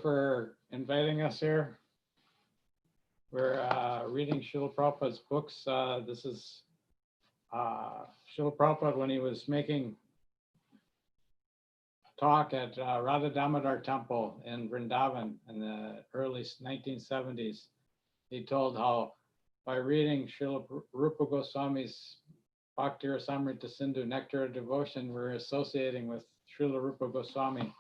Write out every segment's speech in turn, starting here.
for inviting us here. We're reading Srila Prabhupada's books. This is Srila Prabhupada when he was making talk at Radha Damodar Temple in Vrindavan in the early 1970s. He told how by reading Srila Rupa Goswami's Bhakti Rasamrita Sindhu, Nectar of Devotion, we're associating with Srila Rupa Goswami.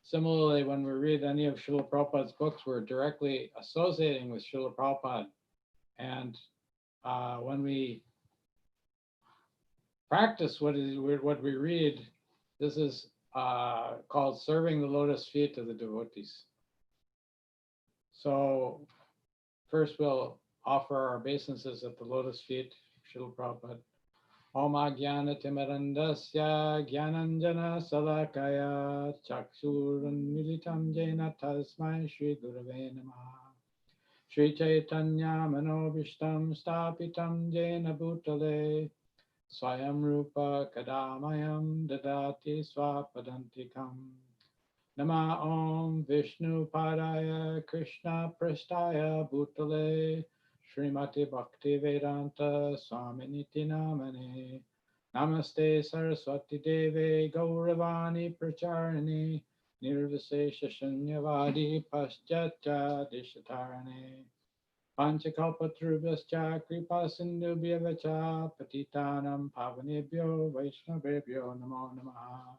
Similarly, when we read any of Srila Prabhupada's books, we're directly associating with Srila Prabhupada. And when we practice what we read, this is called serving the lotus feet of the devotees. So first we'll offer our obeisances at the lotus feet, Srila Prabhupada. Om Ajnana Timirandasya Jnananjana Salakaya Chakshurun Militam Jena Tasmai Shri Gurave Namaha Shri Chaitanya Manobishtam Stapitam Jena Bhutale Swayam Rupa Kadamayam Dadati Swapadantikam Nama Om Vishnu Padaya Krishna Prasthaya Bhutale Srimati Bhakti Vedanta Swaminiti Namane Namaste Saraswati Deve Gauravani Pracharini Nirvisesha Shunyavadi Paschatya Dishatarane Panchakalpatrubhyascha Kripa Sindhubhyavacha Patitanam Pavanebhyo Vaishnavebhyo Namo Namaha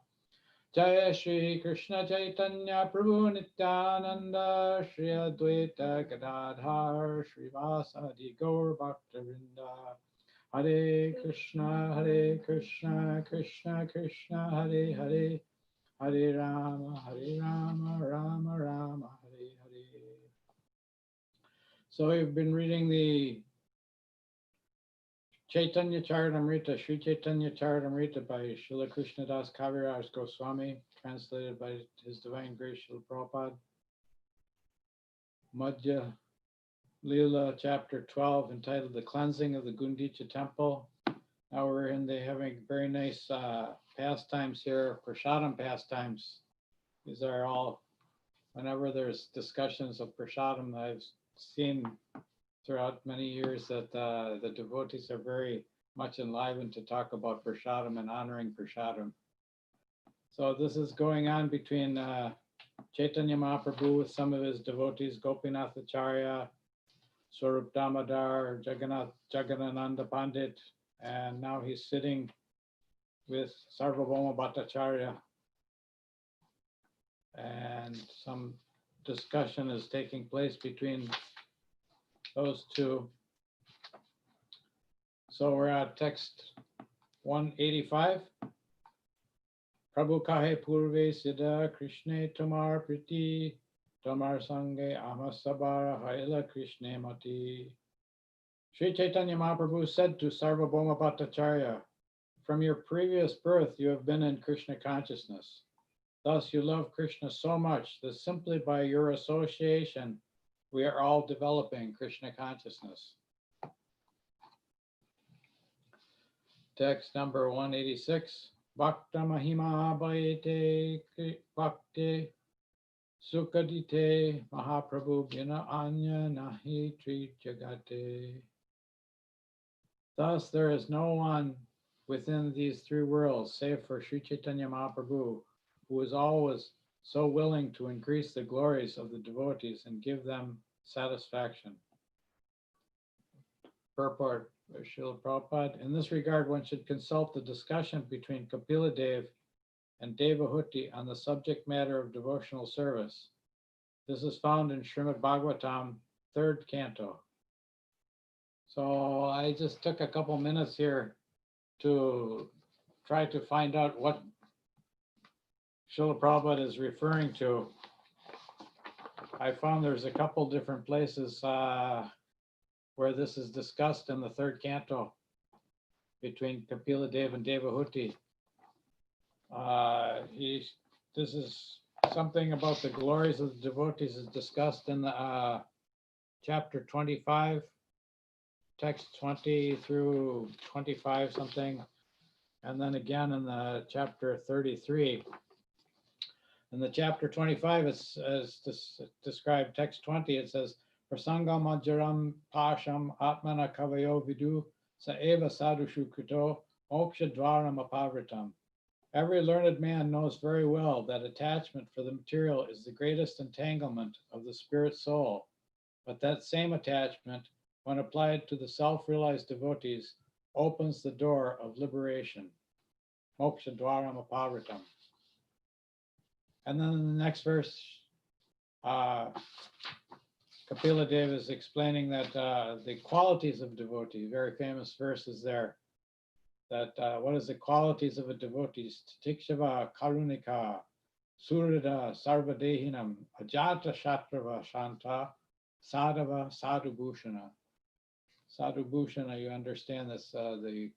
Jaya Shri Krishna Chaitanya Prabhu Nityananda Shri Advaita Gadadhar Shri Vasadi Gaur Bhaktavinda Hare Krishna Krishna Krishna Hare Hare Hare Rama Rama Rama Hare Hare. So we've been reading the Chaitanya Charitamrita, Sri Chaitanya Charitamrita by Srila Krishnadas Kaviraj Goswami, translated by His Divine Grace Srila Prabhupada. Madhya Leela, chapter 12, entitled The Cleansing of the Gundicha Temple. Now we're having very nice pastimes here, prasadam pastimes. These are all, whenever there's discussions of prasadam, I've seen throughout many years that the devotees are very much enlivened to talk about prasadam and honoring prasadam. So this is going on between Chaitanya Mahaprabhu with some of his devotees, Gopinath Acharya, Swarup Damodar, Jagannananda Pandit, and now he's sitting with Sarvabhauma Bhattacharya. And some discussion is taking place between those two. So we're at text 185. Prabhu kahe purve siddha Krishna tamar priti tamar sange amasabara haila Krishna mati. Sri Chaitanya Mahaprabhu said to Sarvabhauma Bhattacharya, from your previous birth you have been in Krishna consciousness. Thus you love Krishna so much that simply by your association we are all developing Krishna consciousness. Text number 186. Bhakta Mahima Bhaite Bhakti Sukadite Mahaprabhu Bina Anya Nahi Tri Jagate. Thus there is no one within these three worlds save for Sri Chaitanya Mahaprabhu, who is always so willing to increase the glories of the devotees and give them satisfaction. Purport by Srila Prabhupada. In this regard, one should consult the discussion between Kapila Dev and Devahuti on the subject matter of devotional service. This is found in Srimad Bhagavatam, 3rd canto. So I just took a couple minutes here to try to find out what Srila Prabhupada is referring to. I found there's a couple different places where this is discussed in the 3rd canto between Kapila Dev and Devahuti. This is something about the glories of the devotees is discussed in the chapter 25, text 20 through 25 something, and then again in the chapter 33. In the chapter 25, it's as described, text 20, it says, Prasangam Majaram Pasham Atmana Kavayo Vidu Sa Eva Sadhushu Krito Moksha Dwaram Apavritam. Every learned man knows very well that attachment for the material is the greatest entanglement of the spirit soul. But that same attachment, when applied to the self-realized devotees, opens the door of liberation. Moksha Dwaram Apavritam. And then in the next verse, Kapila Deva is explaining that the qualities of devotee, very famous verses there, that what is the qualities of a devotee? Tikshava Karunika, Surada Sarvadehinam, Ajata Shatrava Shanta, Sadhava Sadhubhushana. Sadhubhushana, you understand this, the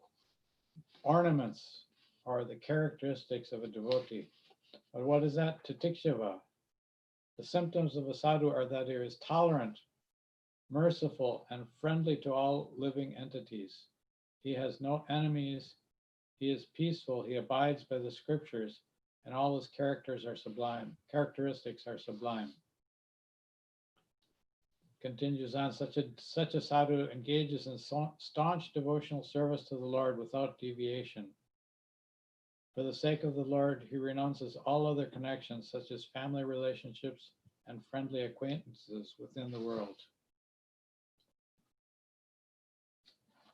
ornaments or the characteristics of a devotee. But what is that? Titikshava. The symptoms of a sadhu are that he is tolerant, merciful, and friendly to all living entities. He has no enemies. He is peaceful. He abides by the scriptures, and all his characteristics are sublime. Continues on, such a sadhu engages in staunch devotional service to the Lord without deviation. For the sake of the Lord, he renounces all other connections, such as family relationships and friendly acquaintances within the world.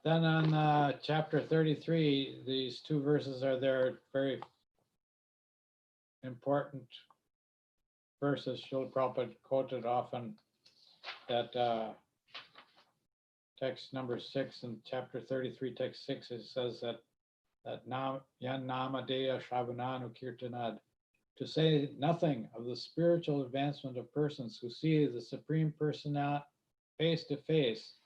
Then on chapter 33, these two verses are there, very important verses. Srila Prabhupada quoted often that text number 6 in chapter 33, text 6, it says that yan namadeya Shravanam kirtanad, to say nothing of the spiritual advancement of persons who see the Supreme Personality face to face.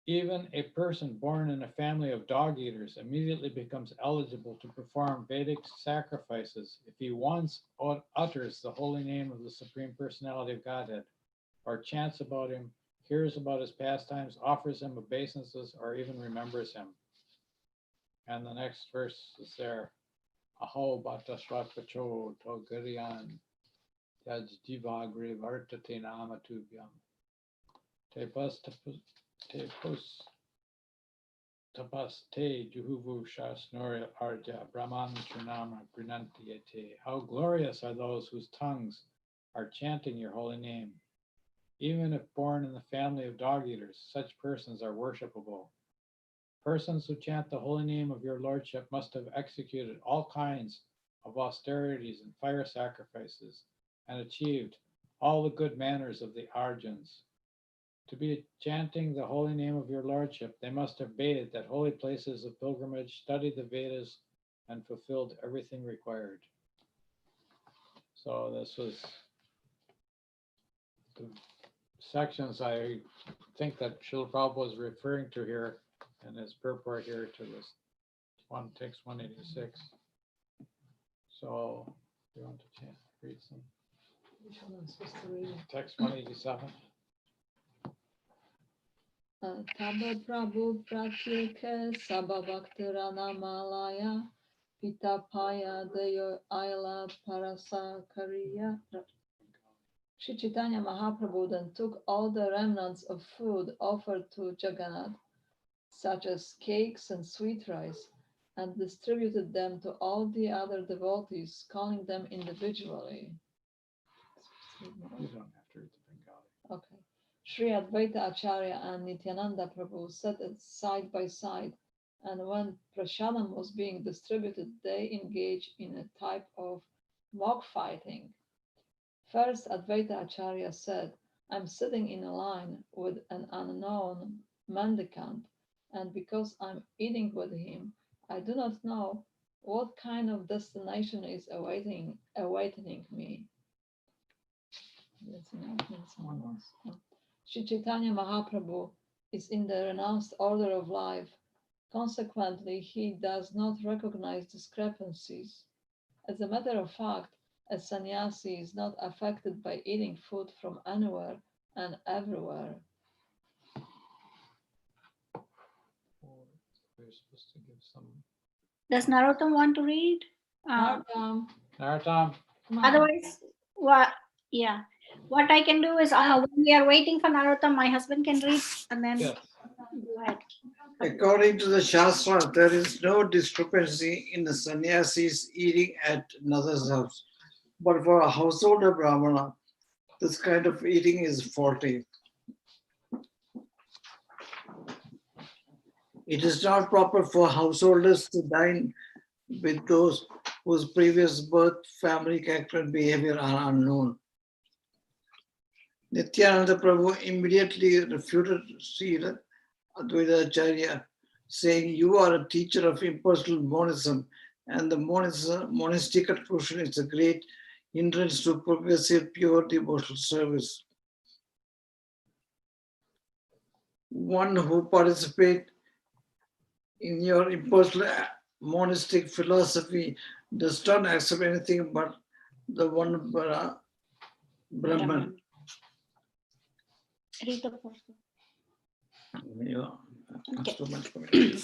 Even a person born in a family of dog eaters immediately becomes eligible to perform Vedic sacrifices if he once utters the holy name of the Supreme Personality of Godhead, or chants about him, hears about his pastimes, offers him obeisances, or even remembers him. And the next verse is there. Aho bata svatvacho to gariyan yaj divagre vartate namatubhyam. Te tapaste juhuvu shasnori arja brahman trinama grinantiyate. How glorious are those whose tongues are chanting your holy name. Even if born in the family of dog eaters, such persons are worshipable. Persons who chant the holy name of your lordship must have executed all kinds of austerities and fire sacrifices and achieved all the good manners of the Arjans. To be chanting the holy name of your lordship, they must have bathed at holy places of pilgrimage, studied the Vedas, and fulfilled everything required. So this was the sections I think that Srila Prabhupada was referring to here in his purport here to this one, text 186. So you want to read some? Which one am I supposed to read? Text 187. Taba Prabhu Pratyeka Sabhavakhtara Namalaya Pitapaya Dayo Aila Parasa Kariya. Sri Chaitanya Mahaprabhu then took all the remnants of food offered to Jagannath, such as cakes and sweet rice, and distributed them to all the other devotees, calling them individually. You don't have to read the Bengali. Okay. Sri Advaita Acharya and Nityananda Prabhu sat side by side, and when Prashadam was being distributed, they engaged in a type of mock fighting. First, Advaita Acharya said, I'm sitting in a line with an unknown mendicant, and because I'm eating with him, I do not know what kind of destination is awaiting me. Sri Chaitanya Mahaprabhu is in the renounced order of life. Consequently, he does not recognize discrepancies. As a matter of fact, a sannyasi is not affected by eating food from anywhere and everywhere. We're supposed to give some. Does Narottam want to read? Narottam. Narottam. Otherwise, what? Yeah, what I can do is when we are waiting for Narottam, my husband can read and then Yes. go ahead. According to the Shastra, there is no discrepancy in the sannyasis eating at another's house. But for a householder Brahmana, this kind of eating is faulty. It is not proper for householders to dine with those whose previous birth, family, character, and behavior are unknown. Nityananda Prabhu immediately refuted Srila Advaita Acharya, saying, "You are a teacher of impersonal monism, and the monistic conclusion is a great hindrance to progressive, pure devotional service. One who participates in your impersonal monistic philosophy does not accept anything but the one Brahman." Read the first one. Yeah. Okay. So much for me.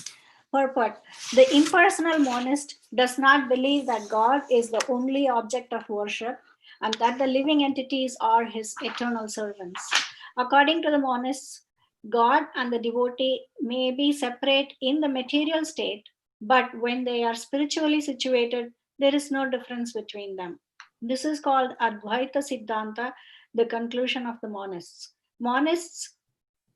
Purport. The impersonal monist does not believe that God is the only object of worship and that the living entities are his eternal servants. According to the monists, God and the devotee may be separate in the material state, but when they are spiritually situated, there is no difference between them. This is called Advaita Siddhanta, the conclusion of the monists. Monists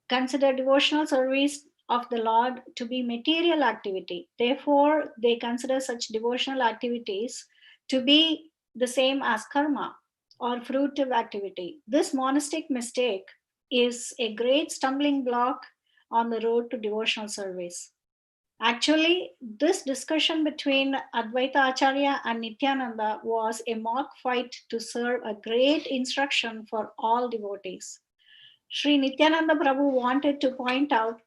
consider devotional service of the Lord to be material activity. Therefore, they consider such devotional activities to be the same as karma or fruitive activity. This monastic mistake is a great stumbling block on the road to devotional service. Actually, this discussion between Advaita Acharya and Nityananda was a mock fight to serve a great instruction for all devotees. Sri Nityananda Prabhu wanted to point out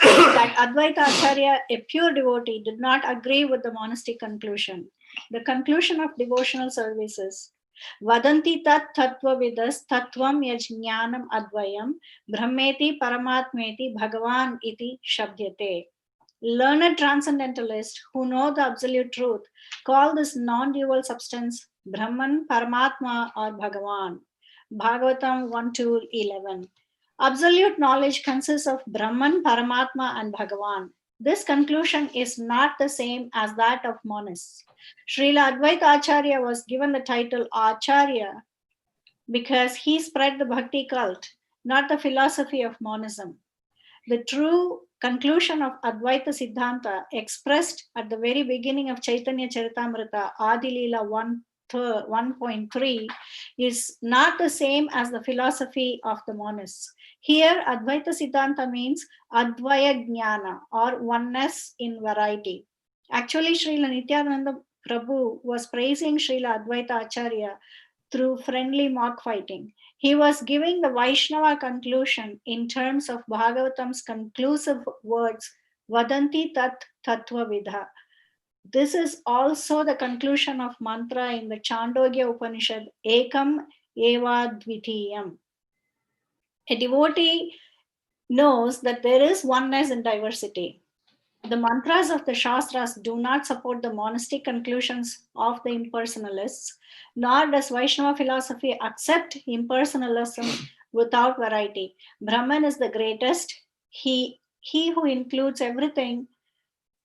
that Advaita Acharya, a pure devotee, did not agree with the monastic conclusion. The conclusion of devotional services Vadanti tat tattva vidas tattvam yajnanam advayam brahmeti paramatmeti bhagavan iti shabdyate. Learned transcendentalists who know the absolute truth call this non-dual substance Brahman, Paramatma, or Bhagavan. Bhagavatam 1:11. Absolute knowledge consists of Brahman, Paramatma, and Bhagavan. This conclusion is not the same as that of monists. Srila Advaita Acharya was given the title Acharya because he spread the bhakti cult, not the philosophy of monism. The true conclusion of Advaita Siddhanta, expressed at the very beginning of Chaitanya Charitamrita, Adi Leela 1.3, is not the same as the philosophy of the monists. Here, Advaita Siddhanta means Advaya Jnana, or oneness in variety. Actually, Srila Nityananda Prabhu was praising Srila Advaita Acharya through friendly mock fighting. He was giving the Vaishnava conclusion in terms of Bhagavatam's conclusive words, Vadanti tat tattva vidha. This is also the conclusion of mantra in the Chandogya Upanishad, Ekam eva dvitiyam. A devotee knows that there is oneness in diversity. The mantras of the Shastras do not support the monastic conclusions of the impersonalists, nor does Vaishnava philosophy accept impersonalism without variety. Brahman is the greatest, he who includes everything,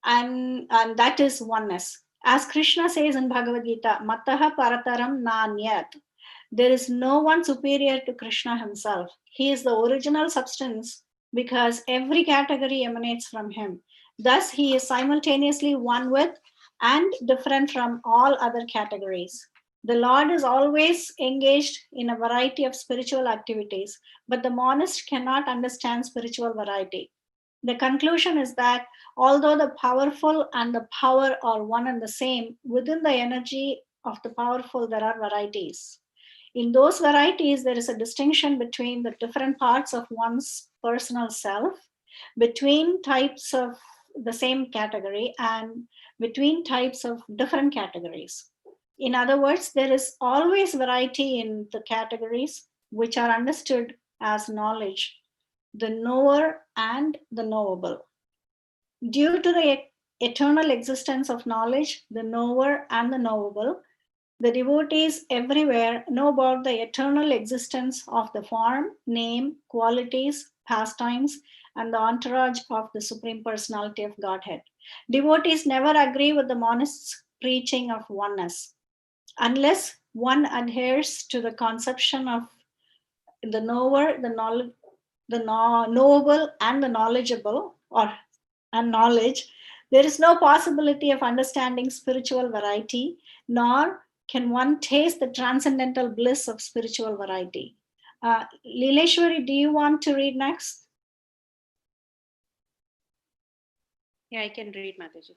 and that is oneness. As Krishna says in Bhagavad Gita, Mataha parataram nanyat. There is no one superior to Krishna himself. He is the original substance because every category emanates from him. Thus, he is simultaneously one with and different from all other categories. The Lord is always engaged in a variety of spiritual activities, but the monist cannot understand spiritual variety. The conclusion is that although the powerful and the power are one and the same, within the energy of the powerful there are varieties. In those varieties, there is a distinction between the different parts of one's personal self, between types of the same category, and between types of different categories. In other words, there is always variety in the categories which are understood as knowledge, the knower and the knowable. Due to the eternal existence of knowledge, the knower and the knowable, The devotees everywhere know about the eternal existence of the form, name, qualities, pastimes, and the entourage of the Supreme Personality of Godhead. Devotees never agree with the monists' preaching of oneness. Unless one adheres to the conception of the knower, knowable, and the knowledgeable, and knowledge, there is no possibility of understanding spiritual variety, nor can one taste the transcendental bliss of spiritual variety. Leeleshwari, do you want to read next? Yeah, I can read, Mataji.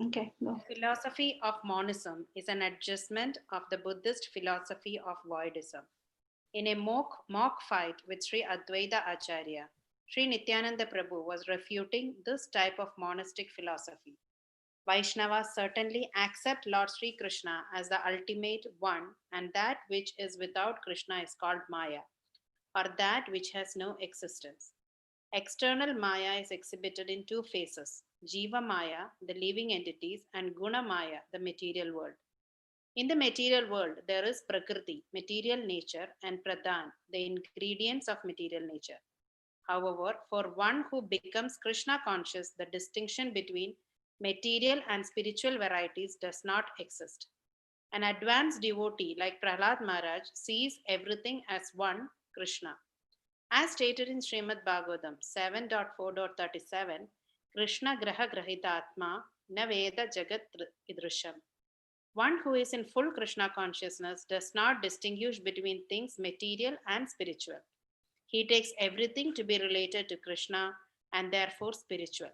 Okay, go. The philosophy of monism is an adjustment of the Buddhist philosophy of voidism. In a mock fight with Sri Advaita Acharya, Sri Nityananda Prabhu was refuting this type of monastic philosophy. Vaishnavas certainly accept Lord Sri Krishna as the ultimate one, and that which is without Krishna is called Maya, or that which has no existence. External Maya is exhibited in two phases: Jiva Maya, the living entities, and Guna Maya, the material world. In the material world, there is Prakriti, material nature, and Pradhan, the ingredients of material nature. However, for one who becomes Krishna conscious, the distinction between material and spiritual varieties does not exist. An advanced devotee like Prahlad Maharaj sees everything as one Krishna. As stated in Srimad Bhagavatam 7.4.37, Krishna Graha Grahita Atma Na Veda Jagat Idrisham. One who is in full Krishna consciousness does not distinguish between things material and spiritual. He takes everything to be related to Krishna and therefore spiritual.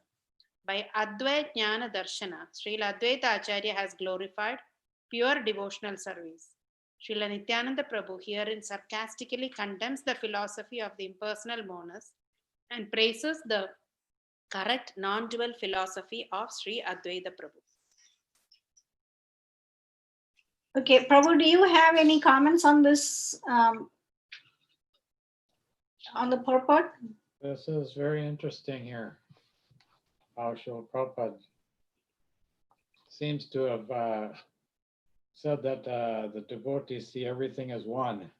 By Advaita Jnana Darshana, Srila Advaita Acharya has glorified pure devotional service. Srila Nityananda Prabhu herein sarcastically condemns the philosophy of the impersonal monist and praises the correct non-dual philosophy of Sri Advaita Prabhu. Okay, Prabhu, do you have any comments on this, on the purport? This is very interesting here. How Srila Prabhupada seems to have said that the devotees see everything as one,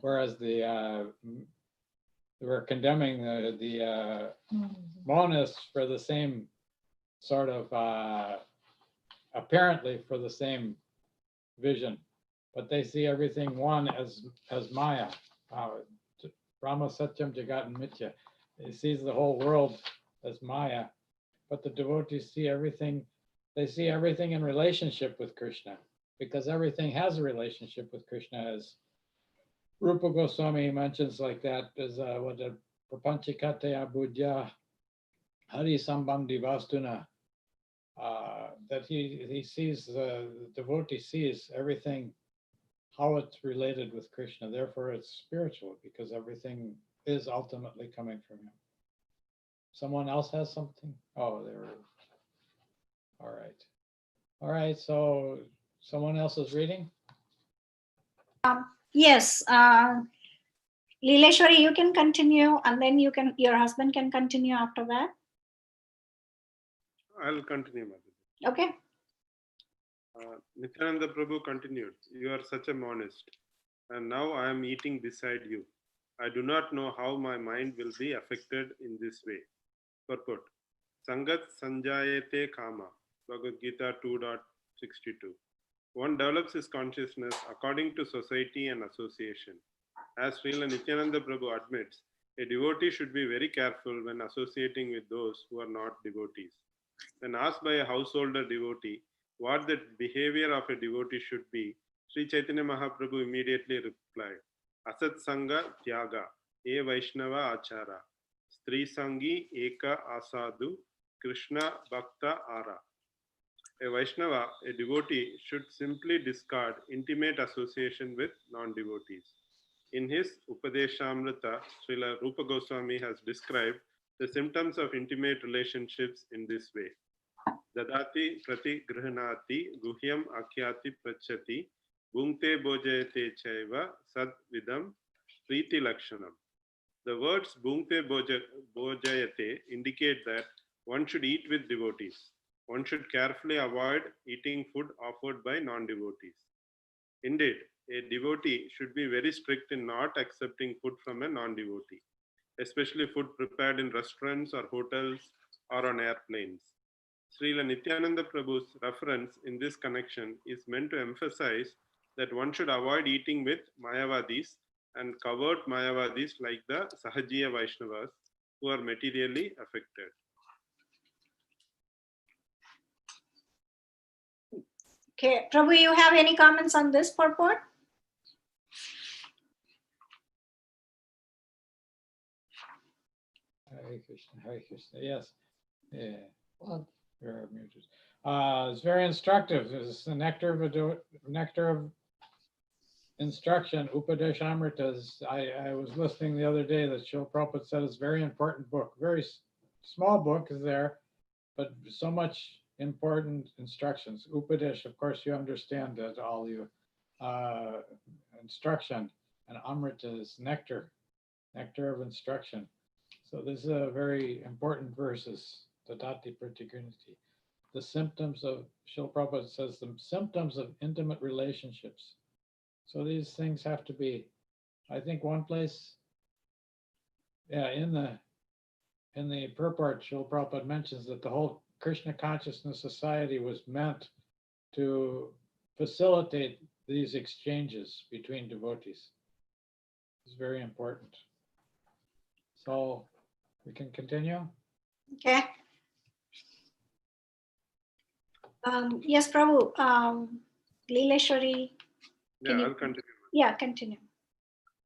whereas they were condemning the monists for the same sort of apparently for the same vision, but they see everything one as Maya. Brahma Satyam Jagat Mithya. He sees the whole world as Maya, but the devotees see everything. They see everything in relationship with Krishna, because everything has a relationship with Krishna, as Rupa Goswami mentions like that, as what a Prapanchikataya Buddhya Hari Sambandhi Vastuna, that he sees, the devotee sees everything, how it's related with Krishna. Therefore, it's spiritual, because everything is ultimately coming from him. Someone else has something? Oh, there. All right. All right. So someone else is reading? Yes. Leeleshwari, you can continue, and then your husband can continue after that. I'll continue, Madam. Okay. Nityananda Prabhu continued, "You are such a monist, and now I am eating beside you. I do not know how my mind will be affected in this way." Purport: Sangat Sanjayate Kama, Bhagavad Gita 2.62. One develops his consciousness according to society and association. As Srila Nityananda Prabhu admits, a devotee should be very careful when associating with those who are not devotees. When asked by a householder devotee what the behavior of a devotee should be, Sri Chaitanya Mahaprabhu immediately replied, "Asat Sangha Tyaga, E Vaishnava Achara, Stri Sangi Eka Asadu, Krishna Bhakta Ara." A Vaishnava, a devotee, should simply discard intimate association with non-devotees. In his Upadeshamrita, Srila Rupa Goswami has described the symptoms of intimate relationships in this way. Dadati prati grihnati guhyam akhyati prachati bhungte bhojayate chaiva sad vidam priti lakshanam. The words bhungte bhojayate indicate that one should eat with devotees. one should carefully avoid eating food offered by non-devotees. Indeed, a devotee should be very strict in not accepting food from a non-devotee, especially food prepared in restaurants or hotels or on airplanes. Srila Nityananda Prabhu's reference in this connection is meant to emphasize that one should avoid eating with Mayavadis and covert Mayavadis like the Sahajiya Vaishnavas who are materially affected. Okay, Prabhu, you have any comments on this purport? Hare Krishna, Hare Krishna. Yes. Yeah. What? You're muted. It's very instructive. It's the nectar of instruction, Upadeshamritas. I was listening the other day that Srila Prabhupada said it's a very important book. Very small book is there, but so much important instructions. Upadesh, of course, you understand that, all you. Instruction, and Amrita is nectar of instruction. So this is a very important verses, Tadati Pratigunati. The symptoms of, Srila Prabhupada says, the symptoms of intimate relationships. So these things have to be, I think one place, yeah, in the purport, Srila Prabhupada mentions that the whole Krishna Consciousness Society was meant to facilitate these exchanges between devotees. It's very important. So we can continue. Okay. Yes, Prabhu. Leeleshwari. Yeah, I'll continue. Yeah, continue.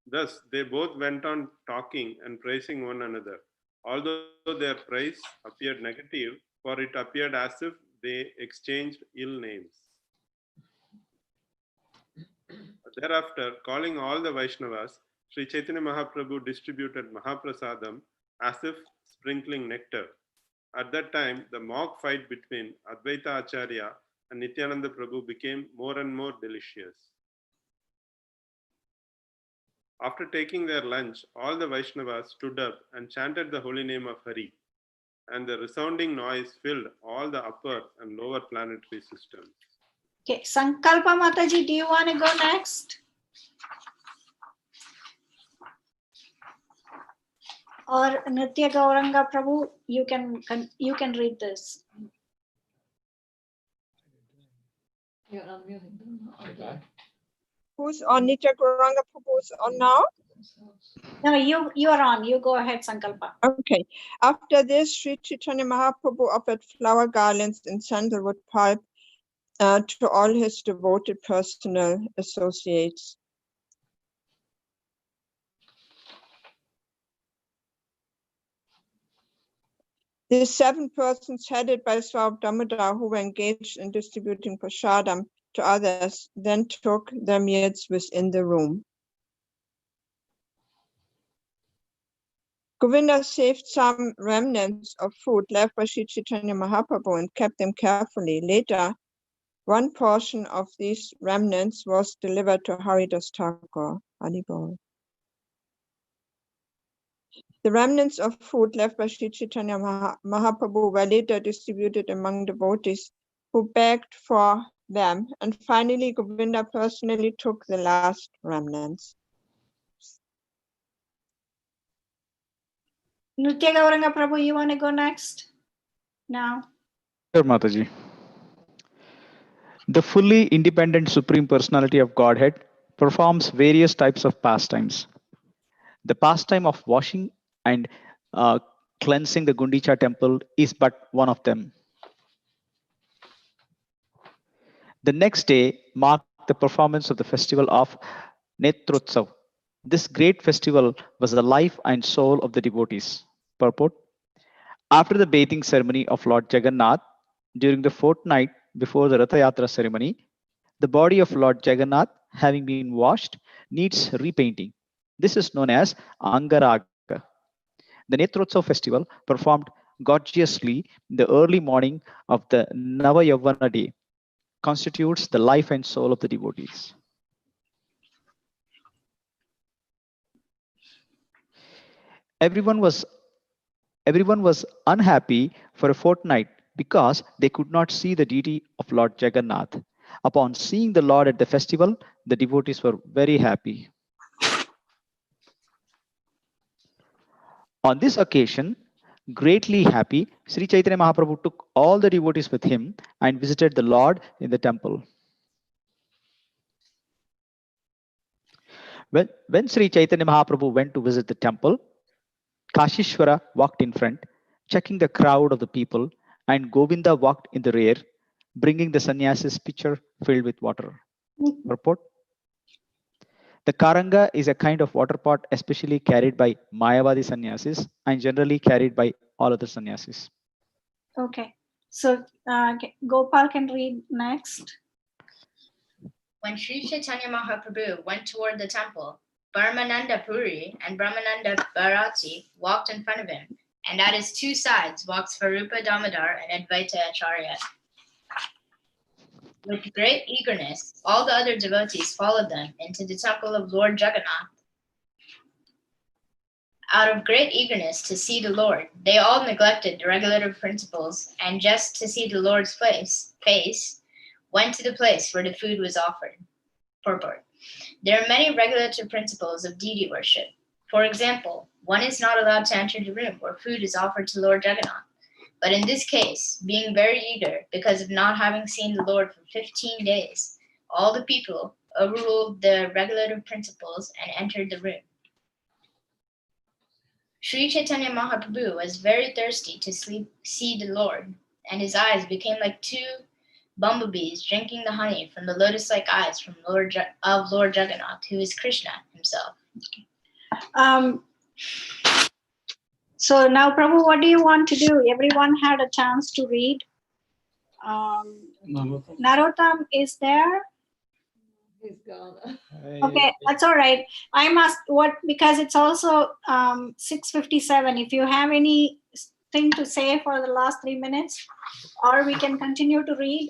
Thus, they both went on talking and praising one another. Although their praise appeared negative, for it appeared as if they exchanged ill names. Thereafter, calling all the Vaishnavas, Sri Chaitanya Mahaprabhu distributed Mahaprasadam as if sprinkling nectar. At that time, the mock fight between Advaita Acharya and Nityananda Prabhu became more and more delicious. After taking their lunch, all the Vaishnavas stood up and chanted the holy name of Hari, and the resounding noise filled all the upper and lower planetary systems. Okay, Sankalpa Mataji, do you want to go next? Or Nitya Gauranga Prabhu, you can read this. You're unmuting them. Okay. Who's on? Nitya Gauranga Prabhu's on now? No, you are on. You go ahead, Sankalpa. Okay. After this, Sri Chaitanya Mahaprabhu offered flower garlands and sandalwood pulp to all his devoted personal associates. The 7 persons headed by Swab Damodar who were engaged in distributing prasadam to others then took their meals within the room. Govinda saved some remnants of food left by Sri Chaitanya Mahaprabhu and kept them carefully. Later, one portion of these remnants was delivered to Haridas Thakur. Haribol. The remnants of food left by Sri Chaitanya Mahaprabhu were later distributed among devotees who begged for them, and finally Govinda personally took the last remnants. Nitya Gauranga Prabhu, you want to go next? Now. Sure, Mataji. The fully independent Supreme Personality of Godhead performs various types of pastimes. The pastime of washing and cleansing the Gundicha temple is but one of them. The next day marked the performance of the festival of Netrotsav. This great festival was the life and soul of the devotees. Purport: after the bathing ceremony of Lord Jagannath, during the fortnight before the Ratha Yatra ceremony, the body of Lord Jagannath, having been washed, needs repainting. This is known as Angaraga. The Netrotsav festival, performed gorgeously in the early morning of the Navayavana day, constitutes the life and soul of the devotees. Everyone was unhappy for a fortnight because they could not see the deity of Lord Jagannath. Upon seeing the Lord at the festival, the devotees were very happy. On this occasion, greatly happy, Sri Chaitanya Mahaprabhu took all the devotees with him and visited the Lord in the temple. When Sri Chaitanya Mahaprabhu went to visit the temple, Kashishwara walked in front, checking the crowd of the people, and Govinda walked in the rear, bringing the sannyasi's pitcher filled with water. Purport. The Karanga is a kind of water pot especially carried by Mayavadi sannyasis and generally carried by all other sannyasis. Okay. So Gopal can read next. When Sri Chaitanya Mahaprabhu went toward the temple, Brahmananda Puri and Brahmananda Bharati walked in front of him, and at his two sides walked Svarupa Damodar and Advaita Acharya. With great eagerness, all the other devotees followed them into the temple of Lord Jagannath. Out of great eagerness to see the Lord, they all neglected the regulative principles and just to see the Lord's face, went to the place where the food was offered. Purport. There are many regulative principles of deity worship. For example, one is not allowed to enter the room where food is offered to Lord Jagannath. But in this case, being very eager because of not having seen the Lord for 15 days, all the people overruled the regulative principles and entered the room. Sri Chaitanya Mahaprabhu was very thirsty to see the Lord, and his eyes became like two bumblebees drinking the honey from the lotus-like eyes from Lord Jagannath, who is Krishna himself. So now, Prabhu, what do you want to do? Everyone had a chance to read. Narottam is there. He's gone. Okay, that's all right. I must because it's also 6:57. If you have anything to say for the last 3 minutes, or we can continue to read.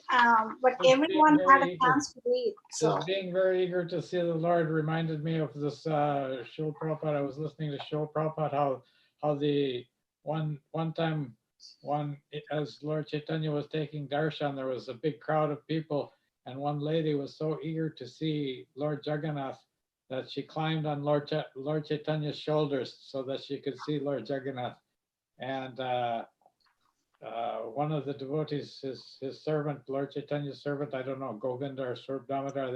But everyone had a chance to read. So just being very eager to see the Lord reminded me of this Srila Prabhupada. I was listening to Srila Prabhupada how the one time as Lord Chaitanya was taking darshan, there was a big crowd of people. And one lady was so eager to see Lord Jagannath that she climbed on Lord Chaitanya's shoulders so that she could see Lord Jagannath. And one of the devotees, his servant, Lord Chaitanya's servant, I don't know, Govinda or Swarup Damodar,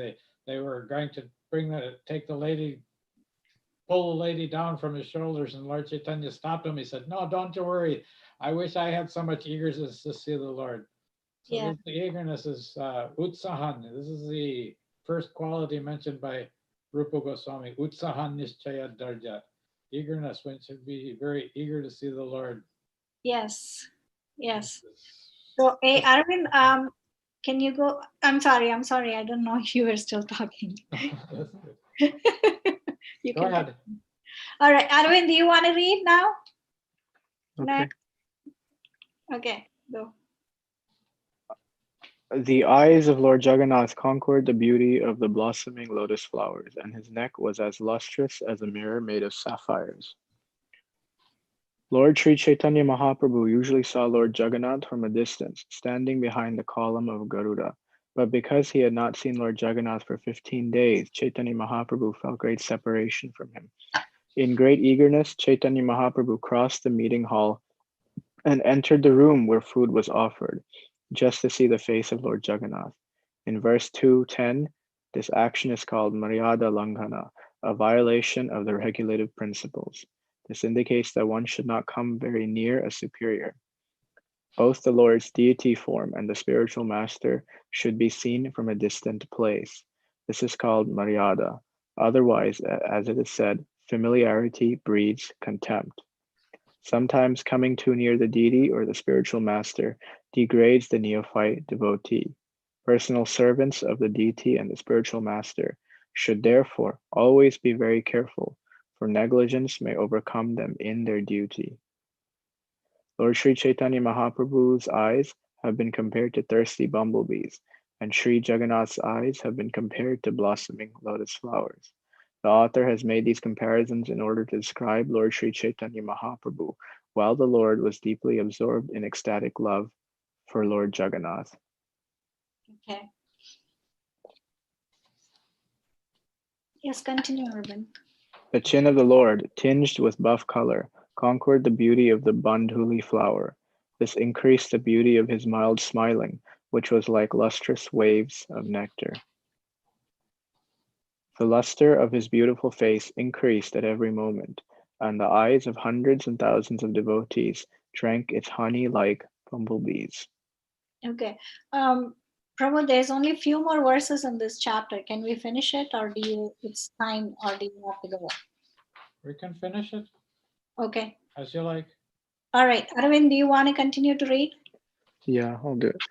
they were going to pull the lady down from his shoulders, and Lord Chaitanya stopped him. He said, "No, don't you worry. I wish I had so much eagerness to see the Lord." So yeah. the eagerness is utsahan. This is the first quality mentioned by Rupa Goswami. Utsahan nischaya darja. Eagerness, one should be very eager to see the Lord. Yes. Yes. So, hey, Arvind, can you go? I'm sorry. I don't know if you were still talking. You Go ahead. All right, Arvind, do you want to read now? Okay. Okay, go. The eyes of Lord Jagannath conquered the beauty of the blossoming lotus flowers, and his neck was as lustrous as a mirror made of sapphires. Lord Sri Chaitanya Mahaprabhu usually saw Lord Jagannath from a distance, standing behind the column of Garuda. But because he had not seen Lord Jagannath for 15 days, Chaitanya Mahaprabhu felt great separation from him. In great eagerness, Chaitanya Mahaprabhu crossed the meeting hall and entered the room where food was offered, just to see the face of Lord Jagannath. In verse 2:10, this action is called Maryada Langhana, a violation of the regulative principles. This indicates that one should not come very near a superior. Both the Lord's deity form and the spiritual master should be seen from a distant place. This is called Maryada. Otherwise, as it is said, familiarity breeds contempt. Sometimes coming too near the deity or the spiritual master degrades the neophyte devotee. Personal servants of the deity and the spiritual master should therefore always be very careful, for negligence may overcome them in their duty. Lord Sri Chaitanya Mahaprabhu's eyes have been compared to thirsty bumblebees, and Sri Jagannath's eyes have been compared to blossoming lotus flowers. The author has made these comparisons in order to describe Lord Sri Chaitanya Mahaprabhu while the Lord was deeply absorbed in ecstatic love for Lord Jagannath. Okay. Yes, continue, Arvind. The chin of the Lord, tinged with buff color, conquered the beauty of the bandhuli flower. This increased the beauty of his mild smiling, which was like lustrous waves of nectar. The luster of his beautiful face increased at every moment, and the eyes of hundreds and thousands of devotees drank its honey like bumblebees. Okay. Prabhu, there's only a few more verses in this chapter. Can we finish it, or it's time, or do you have to go? We can finish it Okay. as you like. All right. Arvind, do you want to continue to read? Yeah, I'll do it.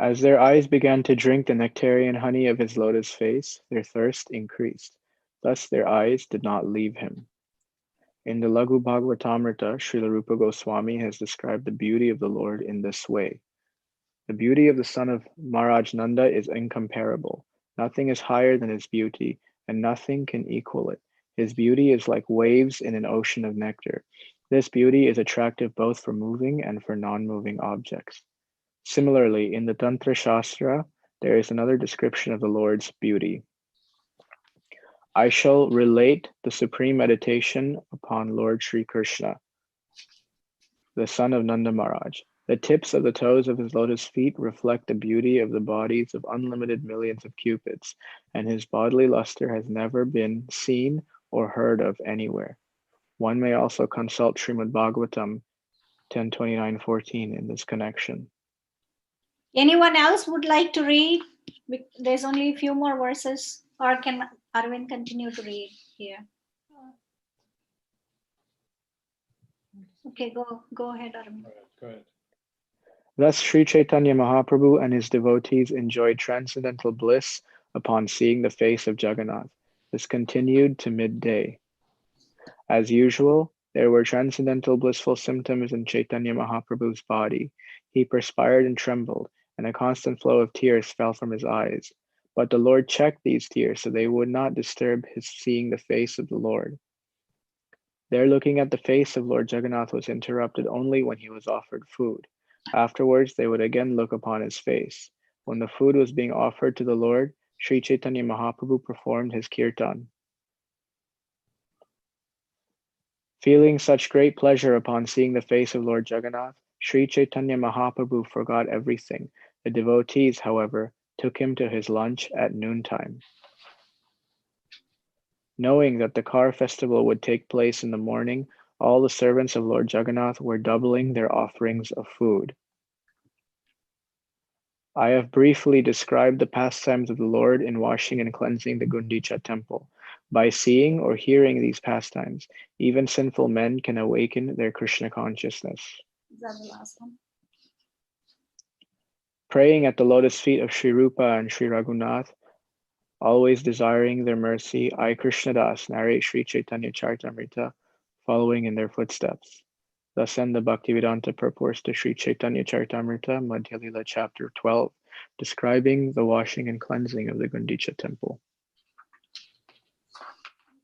As their eyes began to drink the nectarian honey of his lotus face, their thirst increased. Thus their eyes did not leave him. In the Laghu Bhagavatamrita, Srila Rupa Goswami has described the beauty of the Lord in this way. The beauty of the son of Maharaj Nanda is incomparable. Nothing is higher than his beauty, and nothing can equal it. His beauty is like waves in an ocean of nectar. This beauty is attractive both for moving and for non-moving objects. Similarly, in the Tantra Shastra, there is another description of the Lord's beauty. I shall relate the supreme meditation upon Lord Sri Krishna, the son of Nanda Maharaj. The tips of the toes of his lotus feet reflect the beauty of the bodies of unlimited millions of cupids, and his bodily luster has never been seen or heard of anywhere. One may also consult Srimad Bhagavatam 10:29-14 in this connection. Anyone else would like to read? There's only a few more verses, or can Arvind continue to read here? Okay, go ahead, Arvind. Go ahead. Thus, Sri Chaitanya Mahaprabhu and his devotees enjoyed transcendental bliss upon seeing the face of Jagannath. This continued to midday. As usual, there were transcendental blissful symptoms in Chaitanya Mahaprabhu's body. He perspired and trembled, and a constant flow of tears fell from his eyes. But the Lord checked these tears so they would not disturb his seeing the face of the Lord. Their looking at the face of Lord Jagannath was interrupted only when he was offered food. Afterwards, they would again look upon his face. When the food was being offered to the Lord, Sri Chaitanya Mahaprabhu performed his kirtan. Feeling such great pleasure upon seeing the face of Lord Jagannath, Sri Chaitanya Mahaprabhu forgot everything. The devotees, however, took him to his lunch at noontime. Knowing that the car festival would take place in the morning, all the servants of Lord Jagannath were doubling their offerings of food. I have briefly described the pastimes of the Lord in washing and cleansing the Gundicha temple. By seeing or hearing these pastimes, even sinful men can awaken their Krishna consciousness. Is that the last one? Praying at the lotus feet of Sri Rupa and Sri Raghunath, always desiring their mercy, I, Krishnadas, narrate Sri Chaitanya Charitamrita, following in their footsteps. Thus end the Bhaktivedanta purports to Sri Chaitanya Charitamrita, Madhya Lila chapter 12, describing the washing and cleansing of the Gundicha temple.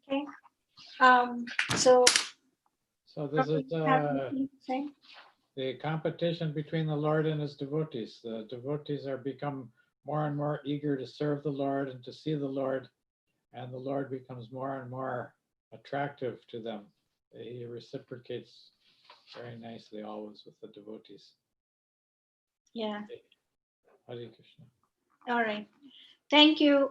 Okay. So this is have anything to say? the competition between the Lord and his devotees. The devotees are become more and more eager to serve the Lord and to see the Lord, and the Lord becomes more and more attractive to them. He reciprocates very nicely always with the devotees. Yeah. Hare Krishna. All right. Thank you.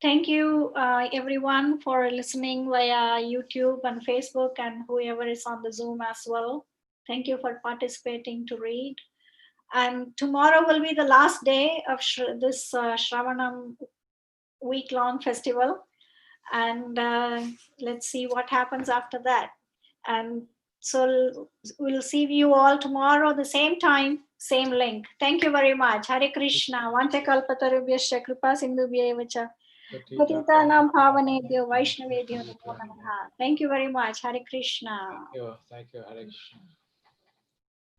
Thank you, everyone, for listening via YouTube and Facebook, and whoever is on the Zoom as well. Thank you for participating to read. And tomorrow will be the last day of this Shravanam week-long festival. And let's see what happens after that. And so we'll see you all tomorrow, the same time, same link. Thank you very much. Hare Krishna. Vancha kalpatarubhyascha kripa sindhubhyevacha patitanam pavanebhyo vaishnavebhyo namo namaha. Thank you very much. Hare Krishna. Thank you. Hare Krishna.